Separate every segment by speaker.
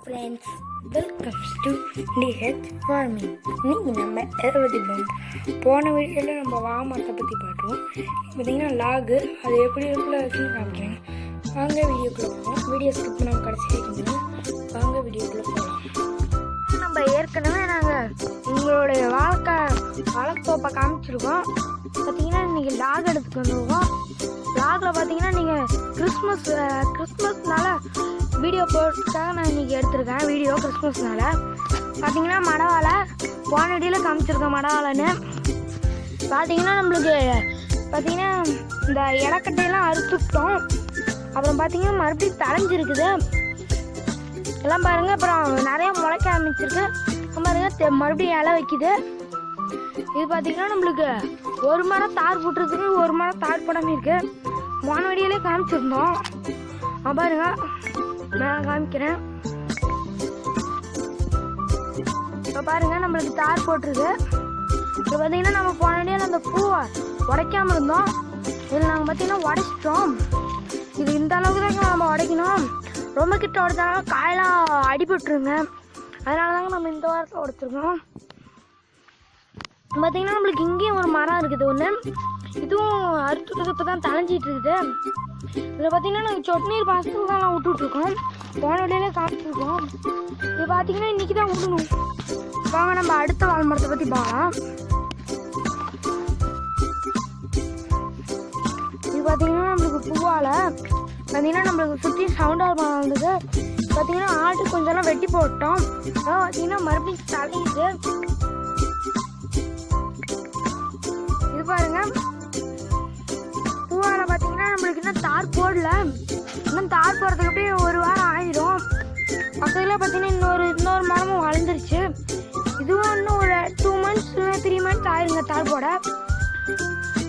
Speaker 1: Friends, welcomes to DH farming. இன்னைக்கு நம்ம எதை பற்றி போன வீடியோவில் நம்ம வாமரத்தை பற்றி பார்த்தோம். பார்த்திங்கன்னா லாகு அது எப்படி இருக்குள்ள இருக்குன்னு காமிக்கிறேன். வாங்க வீடியோக்குள்ளே போகலாம். வீடியோ ஸ்கிப் நம்ம கடைசி வைக்கணும். வாங்க வீடியோக்குள்ளே போகலாம். நம்ம ஏற்கனவே நாங்கள் உங்களுடைய வாழைத்தோப்பை காமிச்சிருக்கோம். பார்த்திங்கன்னா இன்றைக்கி லாக் எடுத்துகிட்டு வந்துருக்கோம். லாகில் பார்த்தீங்கன்னா நீங்கள் கிறிஸ்மஸ்னால வீடியோ போட்டுக்காக நான் இன்றைக்கி எடுத்திருக்கேன். வீடியோ கிறிஸ்மஸ்னால பார்த்தீங்கன்னா மடவாழை போன வீடியோவில் காமிச்சிருக்கேன். மடவாழைன்னு பார்த்தீங்கன்னா நம்மளுக்கு பார்த்தீங்கன்னா இந்த இலக்கட்டையெல்லாம் அறுத்துட்டோம். அப்புறம் பார்த்தீங்கன்னா மறுபடியும் தளைஞ்சிருக்குது எல்லாம் பாருங்கள். அப்புறம் நிறையா முளைக்க ஆரம்பிச்சிருக்கு பாருங்க. மறுபடியும் இலை வைக்குது. இது பார்த்தீங்கன்னா நம்மளுக்கு ஒரு மரம் தார் போட்டுறதுக்கு ஒரு மரம் தார் போடாமல் இருக்குது. போன வீடியோலே காமிச்சிருந்தோம். பாருங்க நான் காமிக்கிறேன். இப்போ பாருங்க நம்மளுக்கு தார் போட்டிருக்கு. இப்போ பார்த்தீங்கன்னா நம்ம போன வீடியோவில் அந்த பூவை உடைக்காமல் இருந்தோம். இதில் நாங்கள் பார்த்தீங்கன்னா உடைச்சிட்டோம். இது இந்த அளவுக்கு தாங்க நம்ம உடைக்கணும். ரொம்ப கிட்ட உடைச்சாலும் காயெல்லாம் அடிபட்டுருங்க. அதனால தாங்க நம்ம இந்த வாரத்தில் உடைச்சிருக்கோம். பார்த்தீங்கன்னா நம்மளுக்கு இங்கேயும் ஒரு மரம் இருக்குது ஒன்று. இதுவும் அறுத்துட்டு இப்போ தான் தளைஞ்சிட்டு இருக்குது. இதில் பார்த்தீங்கன்னா நாங்கள் சொட்டு நீர் பாசத்தில் தான் விட்டுட்ருக்கோம். போன வழியிலே காமிச்சிருக்கோம். இது பார்த்தீங்கன்னா இன்றைக்கி தான் விடணும். வாங்க நம்ம அடுத்த வாழை மரத்தை பற்றி பார்க்கலாம். இது பார்த்தீங்கன்னா நம்மளுக்கு பூவால் பார்த்தீங்கன்னா நம்மளுக்கு சுற்றி சவுண்டாக வந்தது. பார்த்தீங்கன்னா ஆட்டு கொஞ்சம்லாம் வெட்டி போட்டோம். அதான் பார்த்தீங்கன்னா மறுபடியும் தலையுது. இது பாருங்க பூவால பார்த்தீங்கன்னா நம்மளுக்கு இன்னும் தார் போடல. இன்னும் தார் போடுறதுக்கு அப்படியே ஒரு வாரம் ஆயிடும். பக்கத்தில் பார்த்தீங்கன்னா இன்னொரு மரமும் வளர்ந்துருச்சு. இதுவும் இன்னும் ஒரு 2 months 3 months ஆயிருங்க தார் போட.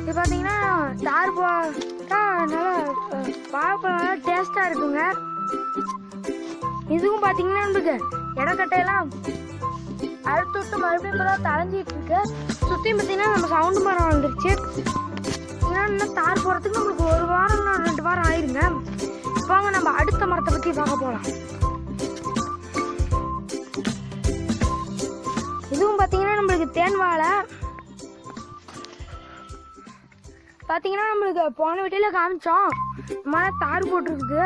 Speaker 1: இது பார்த்தீங்கன்னா தார் போட்டால் நல்லா வாழைப்பழம் நல்லா டேஸ்ட்டாக இருக்குங்க. இதுவும் பார்த்தீங்கன்னா நம்மளுக்கு இடக்கட்டையெல்லாம் அறுத்து விட்டு மறுபடியும் இப்போ தான் தளைஞ்சிட்டு இருக்கு. சுற்றி பார்த்தீங்கன்னா நம்ம சவுண்டு மரம் வந்துருச்சு. இன்னும் தார் போகிறதுக்கு நம்மளுக்கு ஒரு வாரம் 2 வாரம் ஆயிருங்க. வாங்க நம்ம அடுத்த மரத்தை பற்றி பார்க்க போகலாம். இதுவும் பார்த்தீங்கன்னா நம்மளுக்கு தேன் வாழை. பார்த்தீங்கன்னா நம்மளுக்கு போன வீட்டில் காமிச்சோம். மரம் தார் போட்டிருக்குது.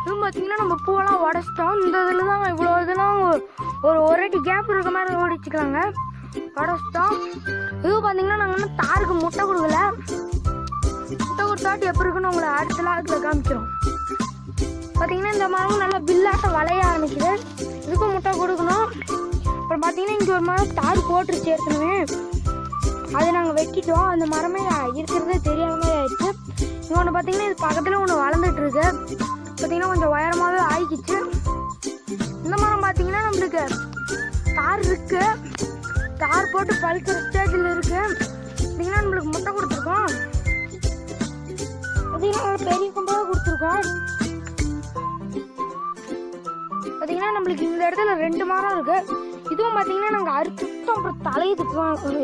Speaker 1: இதுவும் பார்த்தீங்கன்னா நம்ம பூவெல்லாம் உடச்சிட்டோம். இந்த இதில் தான் இவ்வளோ இதெல்லாம் ஒரு அடி கேப் இருக்க மாதிரி ஓடிச்சுக்கலாங்க. உடச்சிட்டோம். இதுவும் பார்த்தீங்கன்னா நாங்கள் இன்னும் தாருக்கு முட்டை கொடுக்கல. முட்டை கொடுத்தாட்டி எப்படி இருக்குன்னு உங்களை அடுத்த லாகில் காமிக்கிறோம். பார்த்தீங்கன்னா இந்த மரமும் நல்லா பில்லாட்டம் வளைய ஆரம்பிக்குது. இதுக்கும் முட்டை கொடுக்கணும். அப்புறம் பார்த்தீங்கன்னா இங்கே ஒரு மரம் தார் போட்டுருச்சு ஏற்கனவே. அதை நாங்கள் வெட்டிட்டோம். அந்த மரமே இருக்கிறதே தெரியாத மாதிரி ஆயிடுச்சு. இங்கே ஒன்று பார்த்தீங்கன்னா இது பக்கத்தில் ஒன்று வளர்ந்துட்டு இருக்கு. பார்த்தீங்கன்னா கொஞ்சம் உயரமாகவே ஆயிக்கிச்சு. இந்த மரம் பார்த்தீங்கன்னா நம்மளுக்கு தார் இருக்கு. தார் போட்டு பழுக்கிற ஸ்டேஜில் இருக்கு. பார்த்தீங்கன்னா நம்மளுக்கு முட்டை கொடுத்துருக்கோம். பார்த்தீங்கன்னா பெரிய கும்பலாக கொடுத்துருக்கோம். பார்த்தீங்கன்னா நம்மளுக்கு இந்த இடத்துல 2 மரம் இருக்கு. இதுவும் பார்த்தீங்கன்னா நாங்கள் அறுத்துட்டோம். அப்புறம் தலையுது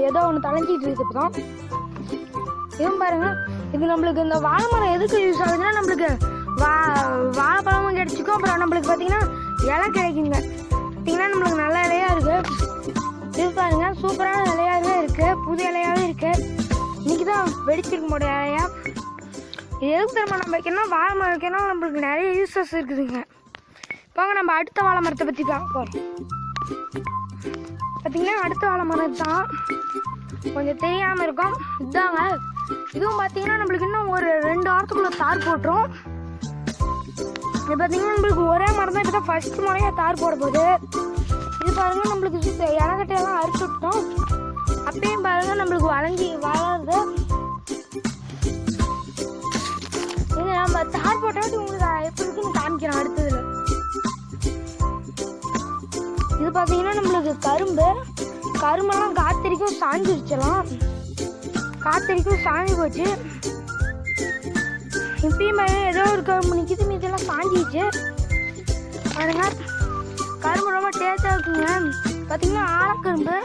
Speaker 1: ஏதோ ஒன்று தலைஞ்சிட்டு இருக்கு. இப்போ தான் இதுவும் பாருங்க. இது நம்மளுக்கு இந்த வாழை மரம் எதுக்கு யூஸ் ஆகுதுன்னா நம்மளுக்கு வாழைப்பழமும் கிடைச்சிக்கும். அப்புறம் நம்மளுக்கு பார்த்தீங்கன்னா இலை கிடைக்குங்க. பார்த்தீங்கன்னா நம்மளுக்கு நல்ல இலையாக இருக்குது. இது பாருங்க சூப்பரான இலையாகவே இருக்குது. புது இலையாகவே இருக்குது. இன்றைக்கி தான் வெடிச்சிருக்க முடியும் இலையா. இது எதுக்கு தெரியுமா நம்ம வைக்கணும்? வாழை மரம் வைக்கணும். நம்மளுக்கு நிறைய யூஸஸ் இருக்குதுங்க. வாங்க நம்ம அடுத்த வாழை மரத்தை பற்றி பார்க்க போகிறோம். பார்த்தீங்கன்னா அடுத்த வாழை மரம் தான் கொஞ்சம் தெரியாமல் இருக்கும். இதுதாங்க. இதுவும் பார்த்தீங்கன்னா நம்மளுக்கு இன்னும் ஒரு 2 வாரத்துக்குள்ளே தார் போட்டுரும். இது பார்த்தீங்கன்னா நம்மளுக்கு ஒரே மரம் தான். இப்போ தான் ஃபர்ஸ்ட் முறையாக தார் போட போகுது. இது பாருங்க நம்மளுக்கு இலக்கட்டையெல்லாம் அறுத்து விட்டோம். அப்பயும் பாருங்க நம்மளுக்கு வளைஞ்சி வளருது. இது நம்ம தார் போட்டாட்டி உங்களுக்கு எப்படி இருக்குன்னு காமிக்கிறோம் அடுத்ததுல. இது பார்த்தீங்கன்னா நம்மளுக்கு கரும்பெல்லாம் காத்தடிக்கும் சாஞ்சிருச்சலாம். காத்தடிக்கும் சாஞ்சி போச்சு. இப்பயும் ஏதோ ஒரு கரும்பு நிற்கிது. மீதெல்லாம் சாஞ்சிச்சு பாருங்க. கரும்பு ரொம்ப டேஸ்டாக இருக்குங்க. பார்த்தீங்கன்னா ஆழக்கரும்பு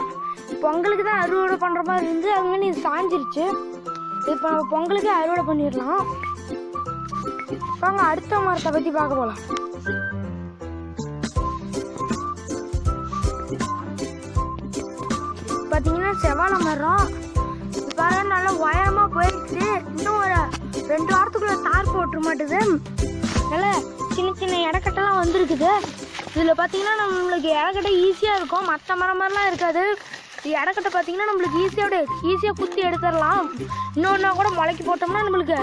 Speaker 1: பொங்கலுக்கு தான் அறுவடை பண்ணுற மாதிரி இருந்து அதுமாதிரி இது சாஞ்சிருச்சு. இப்போ நம்ம பொங்கலுக்கே அறுவடை பண்ணிடலாம். வாங்க அடுத்த மரத்தை பற்றி பார்க்க போகலாம். பார்த்தீங்கன்னா செவ்வாழை மரம் பாருங்க நல்லா உயரமாக போயிடுச்சு. இன்னும் ஒரு 2 வாரத்துக்குள்ள தார் போட்டுற மாட்டுது. நல்லா சின்ன சின்ன இடக்கட்டெல்லாம் வந்திருக்குது. இதில் பார்த்தீங்கன்னா நம்மளுக்கு இடக்கட்டை ஈஸியாக இருக்கும், மற்ற மரம் மாதிரிலாம் இருக்காது. இடக்கட்டை பார்த்தீங்கன்னா நம்மளுக்கு ஈஸியாக குத்தி எடுத்துடலாம். இன்னொன்னா கூட முளைக்கி போட்டோம்னா நம்மளுக்கு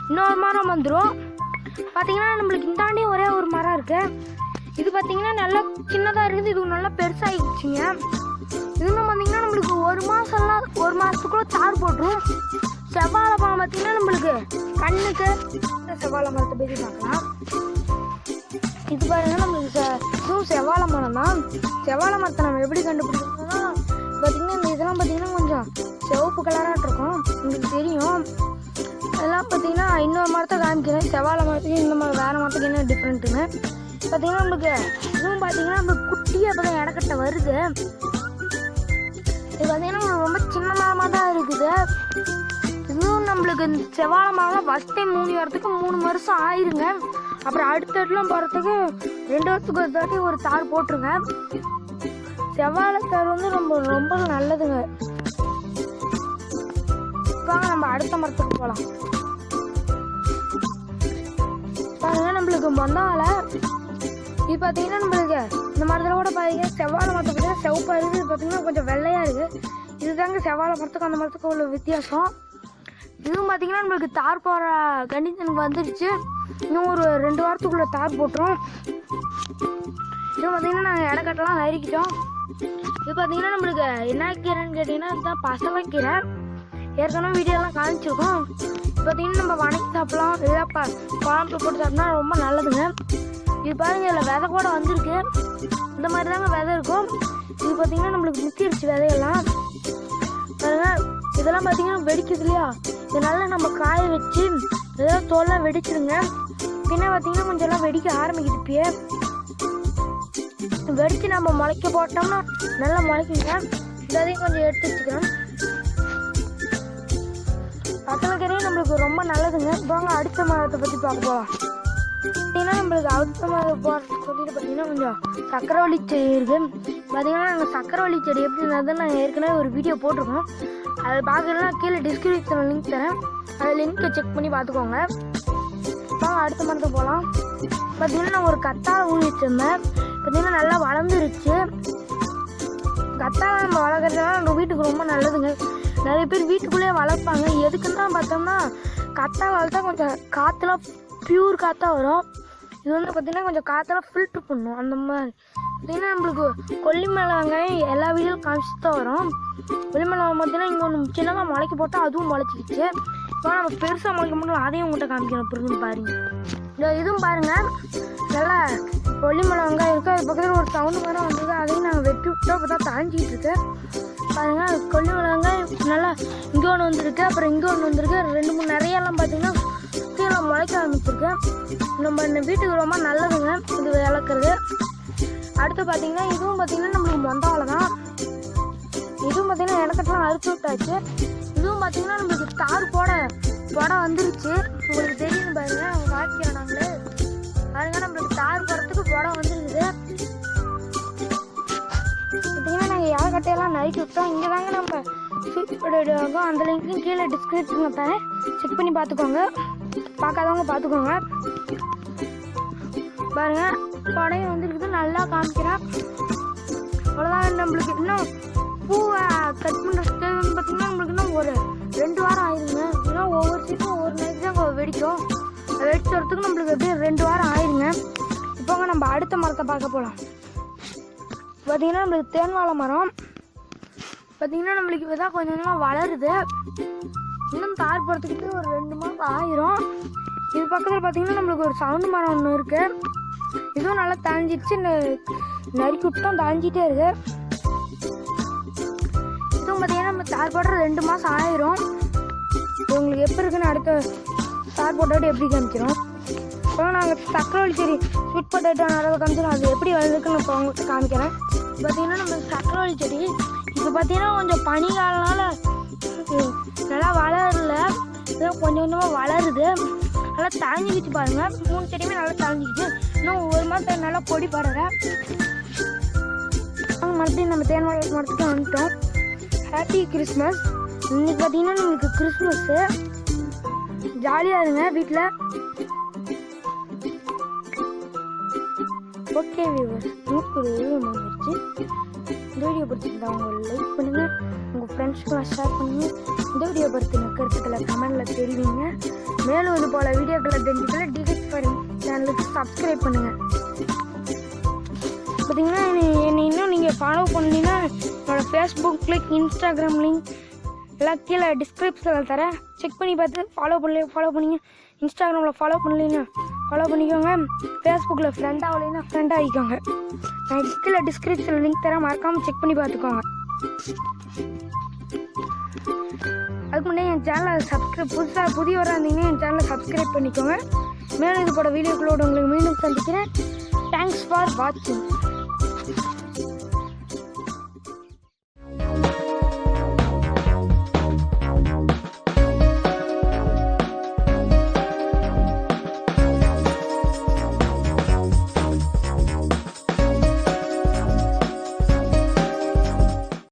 Speaker 1: இன்னொரு மரம் வந்துடும். பார்த்தீங்கன்னா நம்மளுக்கு இந்தாண்டி ஒரே ஒரு மரம் இருக்குது. இது பார்த்தீங்கன்னா நல்லா சின்னதாக இருக்குது, இது நல்லா பெருசாகிடுச்சிங்க. இன்னும் பார்த்தீங்கன்னா நம்மளுக்கு 1 மாதத்துக்குள்ள தார் போட்டுரும். செவ்வாழை பழம் பார்த்தீங்கன்னா நம்மளுக்கு கண்ணுக்கு செவ்வாழை மரத்தை பற்றி பார்க்கலாம். இது பாருங்க நம்மளுக்கு இதுவும் செவ்வாழை மரம் தான். செவ்வாழை மரத்தை நம்ம எப்படி கண்டுபிடிக்கணும்னா பார்த்தீங்கன்னா இந்த இதெல்லாம் பார்த்தீங்கன்னா கொஞ்சம் சிவப்பு கலராக இருக்கும், உங்களுக்கு தெரியும். அதெல்லாம் பார்த்தீங்கன்னா இன்னொரு மரத்தை காமிக்கிறேன். செவ்வாழை மரத்துக்கு இந்த மாதிரி வேறு மரத்துக்கு என்ன டிஃப்ரெண்ட்டுன்னு பார்த்தீங்கன்னா நம்மளுக்கு இதுவும் பார்த்தீங்கன்னா நம்மளுக்கு குட்டியாக இப்போ தான் இடக்கட்டை வருது. இது பார்த்தீங்கன்னா ரொம்ப சின்ன மரமாக தான் இருக்குது. இன்னும் நம்மளுக்கு இந்த செவ்வாழை மரம்லாம் ஃபஸ்ட் டைம் 3 வாரத்துக்கு 3 வருஷம் ஆயிருங்க. அப்புறம் அடுத்தடுலாம் போகிறதுக்கு 2 வருஷத்துக்கு ஒரு தாட்டி ஒரு தார் போட்டுருங்க. செவ்வாழை தார் வந்து ரொம்ப நல்லதுங்க. வாங்க நம்ம அடுத்த மரத்துக்கு போகலாம். பாருங்க நம்மளுக்கு மொந்தால இது பார்த்தீங்கன்னா நம்மளுக்கு இந்த மரத்தில் கூட பார்த்தீங்கன்னா செவ்வாழை மரத்தை பார்த்தீங்கன்னா செவப்பாக இருக்குது, இது பார்த்தீங்கன்னா கொஞ்சம் வெள்ளையாக இருக்குது. இதுதாங்க செவ்வாழை மரத்துக்கும் அந்த மரத்துக்கும் உள்ள வித்தியாசம். இதுவும் பார்த்தீங்கன்னா நம்மளுக்கு தார் போகிற கண்டிஷனுக்கு வந்துடுச்சு. இன்னும் ஒரு 2 வாரத்துக்குள்ளே தார் போட்டுரும். இதுவும் பார்த்தீங்கன்னா நாங்கள் இடக்கட்டெல்லாம் நறுக்கிட்டோம். இது பார்த்தீங்கன்னா நம்மளுக்கு என்ன கீரைன்னு கேட்டிங்கன்னா இதுதான் பசலைக்கீரை. ஏற்கனவே வீடியோலாம் காமிச்சிருக்கோம். இது பார்த்தீங்கன்னா நம்ம வணக்கி சாப்பிட்லாம், இதெல்லாம் குழம்புல போட்டு சாப்பிட்னா ரொம்ப நல்லதுங்க. இது பாருங்க இதில் விதை கூட வந்திருக்கு. இந்த மாதிரி தாங்க விதை இருக்கும். இது பார்த்தீங்கன்னா நம்மளுக்கு முத்திருச்சு விதையெல்லாம். பாருங்க இதெல்லாம் பார்த்தீங்கன்னா வெடிக்குது இல்லையா, இதனால நம்ம காய வச்சு இதெல்லாம் தோல்லாம் வெடிச்சிருங்க. பின்ன பார்த்தீங்கன்னா கொஞ்சம் எல்லாம் வெடிக்க ஆரம்பிக்கிட்டு வெடித்து நம்ம முளைக்க போட்டோம்னா நல்லா முளைக்குங்க. இதையும் கொஞ்சம் எடுத்து வச்சுக்கிறோம். பசலைக்கீரையும் நம்மளுக்கு ரொம்ப நல்லதுங்க. வாங்க அடுத்த மரத்தை பற்றி பார்க்க போகலாம். பார்த்தீங்கன்னா நம்மளுக்கு அடுத்த மரம் போகிறதுக்கு சொல்லிட்டு பார்த்தீங்கன்னா கொஞ்சம் சக்கரவள்ளி செடி இருக்குது. பார்த்தீங்கன்னா நாங்கள் சக்கரவள்ளி செடி எப்படி இருந்ததுன்னு நாங்கள் ஏற்கனவே ஒரு வீடியோ போட்டிருக்கோம். அதை பார்க்கறதுனா கீழே டிஸ்கிரிப்ஷனில் லிங்க் தரேன், அதை லிங்க்கை செக் பண்ணி பார்த்துக்கோங்க. வாங்க அடுத்த மரத்துக்கு போகலாம். பார்த்தீங்கன்னா நான் ஒரு கத்தாழை ஊழி வச்சுருந்தேன். பார்த்தீங்கன்னா நல்லா வளர்ந்துருச்சு. கத்தாழை நம்ம வளர்க்குறதுனால நம்ம வீட்டுக்கு ரொம்ப நல்லதுங்க. நிறைய பேர் வீட்டுக்குள்ளேயே வளர்ப்பாங்க. எதுக்குன்னு தான் பார்த்தோம்னா கத்தாழை வளர்த்தா கொஞ்சம் காற்றுலாம் பியூர் காற்றா வரும். இது வந்து பார்த்திங்கன்னா கொஞ்சம் காற்றெல்லாம் ஃபில்ட்ரு பண்ணும். அந்த மாதிரி பார்த்திங்கன்னா நம்மளுக்கு கொல்லிமலை வெங்காயம் எல்லா வீடியோவும் காமிச்சு தான் வரும். கொல்லிமலை பார்த்திங்கன்னா இங்கே ஒன்று சின்னதாக முளைக்க போட்டால் அதுவும் முளைச்சிக்கிச்சு. இப்போ நம்ம பெருசாக முளைக்க முடியல, அதையும் உங்கள்கிட்ட காமிக்கிறோம். பிறகு பாருங்க, இந்த இதுவும் பாருங்கள் நல்லா கொல்லிமலை வெங்காயம் இருக்குது. அது பக்கத்தில் ஒரு சவுண்டு மரம் வந்தது, அதையும் நாங்கள் வெட்டி விட்டோம். இப்போ தான் தாஞ்சிக்கிட்டு இருக்கு. பாருங்கள் கொல்லிமலை வெங்காயம் நல்லா இங்கே ஒன்று வந்துருக்கு, அப்புறம் இங்கே ஒன்று வந்துருக்கு. 2-3 நிறையெல்லாம் பார்த்திங்கன்னா கீழே முளைக்க ஆரம்பிச்சிருக்கு. நம்ம இந்த வீட்டுக்கு ரொம்ப நல்லதுங்க இது வளர்க்குறது. அடுத்து பார்த்தீங்கன்னா இதுவும் பார்த்தீங்கன்னா நம்மளுக்கு மொந்தாவளை தான். இதுவும் பார்த்தீங்கன்னா இடக்கட்டெல்லாம் அறுத்து விட்டாச்சு. இதுவும் பார்த்தீங்கன்னா நம்மளுக்கு தார் போட வந்துருச்சு. உங்களுக்கு தெரியும் பாருங்க, அவங்க காய்க்கிறோம் நாங்களே பாருங்க. நம்மளுக்கு தார் போடுறதுக்கு போட வந்துருக்குது. பார்த்தீங்கன்னா நாங்கள் இடக்கட்டையெல்லாம் நறுக்கி விட்டோம். இங்கே தாங்க நம்ம ஸ்வீட் அந்த லிங்க்கும் கீழே டிஸ்கிரிப்ஷனில் தரேன், செக் பண்ணி பார்த்துக்கோங்க. பார்க்காதவங்க பார்த்துக்கோங்க. பாருங்க படையும் வந்துருக்குது, நல்லா காமிக்கிறேன். அவ்வளோதான். நம்மளுக்கு இன்னும் பூவை கட் பண்ணுறதுக்கு பார்த்தீங்கன்னா நம்மளுக்கு இன்னும் ஒரு 2 வாரம் ஆயிருங்க. இன்னும் ஒவ்வொரு சீட்டும் ஒவ்வொரு நைட்டு தான் வெடிக்கும். வெடிச்சு வரத்துக்கு நம்மளுக்கு எப்படியும் 2 வாரம் ஆயிருங்க. இப்போங்க நம்ம அடுத்த மரத்தை பார்க்க போகலாம். பார்த்தீங்கன்னா நம்மளுக்கு தேன்வாழை மரம். பார்த்தீங்கன்னா நம்மளுக்கு இப்போ தான் கொஞ்சம் கொஞ்சமாக வளருது. இன்னும் தார் போகிறதுக்கு ஒரு 2 மாதம் ஆயிரும். இது பக்கத்தில் பார்த்தீங்கன்னா நம்மளுக்கு ஒரு சவுண்டு மரம் ஒன்று இருக்குது. இதுவும் நல்லா தாஞ்சிடுச்சு, நறுக்கி விட்டோம், தாஞ்சிட்டே இருக்கு. இதுவும் பார்த்தீங்கன்னா நம்ம தார் போடுற 2 மாதம் ஆயிரும். உங்களுக்கு எப்போ இருக்குன்னு அடுத்த தார் போட்டோட்டு எப்படி காமிக்கிறோம். இப்போ நாங்கள் சக்கரவள்ளி செடி ஸ்வீட் பொட்டேட்டோ நிறைய காமிச்சிடும், அது எப்படி வளர்ந்துருக்குன்னு இப்போ உங்களுக்கு காமிக்கிறேன். பார்த்தீங்கன்னா நம்ம சக்கரவள்ளி செடி இப்போ பார்த்தீங்கன்னா கொஞ்சம் பனிகாலனால நல்லா வளரல, கொஞ்சம் கொஞ்சமாக வளருது. நல்லா தாழ்ந்துக்கிச்சு பாருங்க. 3 செடியுமே நல்லா தாழ்ந்துக்கிச்சு. இன்னும் 1 மாதம் நல்லா பொடி படுற மறுபடியும் நம்ம தேன்வாழை மரத்துக்கு வந்துட்டோம். Happy Christmas. இன்னைக்கு பார்த்தீங்கன்னா நம்மளுக்கு கிறிஸ்மஸ்ஸு. ஜாலியாக இருங்க வீட்டில். ஓகே வியூவர்ஸ், இன்னைக்கு ஒரு வீடியோ முடிஞ்சிருச்சு. இந்த வீடியோ பிடிச்சிருந்தா அவங்க லைக் பண்ணுங்கள், உங்கள் ஃப்ரெண்ட்ஸ்க்குலாம் ஷேர் பண்ணுங்கள். இந்த வீடியோ பற்றின கருத்துக்களை கமெண்டில் தெரிவிங்க. மேலும் இது போல் வீடியோக்களை தெரிஞ்சுக்கல டிஹெச் ஃபார்மிங் சேனலுக்கு சப்ஸ்கிரைப் பண்ணுங்கள். பார்த்தீங்கன்னா என்னை இன்னும் நீங்கள் ஃபாலோ பண்ணீங்கன்னா என்னோடய ஃபேஸ்புக் லிங்க், இன்ஸ்டாகிராம் லிங்க் எல்லாம் கீழே டிஸ்கிரிப்ஷனில் தரேன். செக் பண்ணி பார்த்து ஃபாலோ பண்ணிங்க. இன்ஸ்டாகிராமில் ஃபாலோ பண்ணலைன்னா ஃபாலோ பண்ணிக்கோங்க. ஃபேஸ்புக்கில் ஃப்ரெண்ட் ஆகலைன்னா ஃப்ரெண்ட் ஆகிக்கோங்க. நான் கீழே டிஸ்கிரிப்ஷனில் லிங்க் தரேன், மறக்காமல் செக் பண்ணி பார்த்துக்கோங்க. அதுக்கு முன்னாடி என் சேனலை புதியவராக இருந்தீங்கன்னா என் சேனலை சப்ஸ்கிரைப் பண்ணிக்கோங்க. மேலும் இது போட வீடியோக்களோடு உங்களுக்கு மீண்டும் சந்திக்கிறேன். தேங்க்ஸ் ஃபார் வாட்சிங்.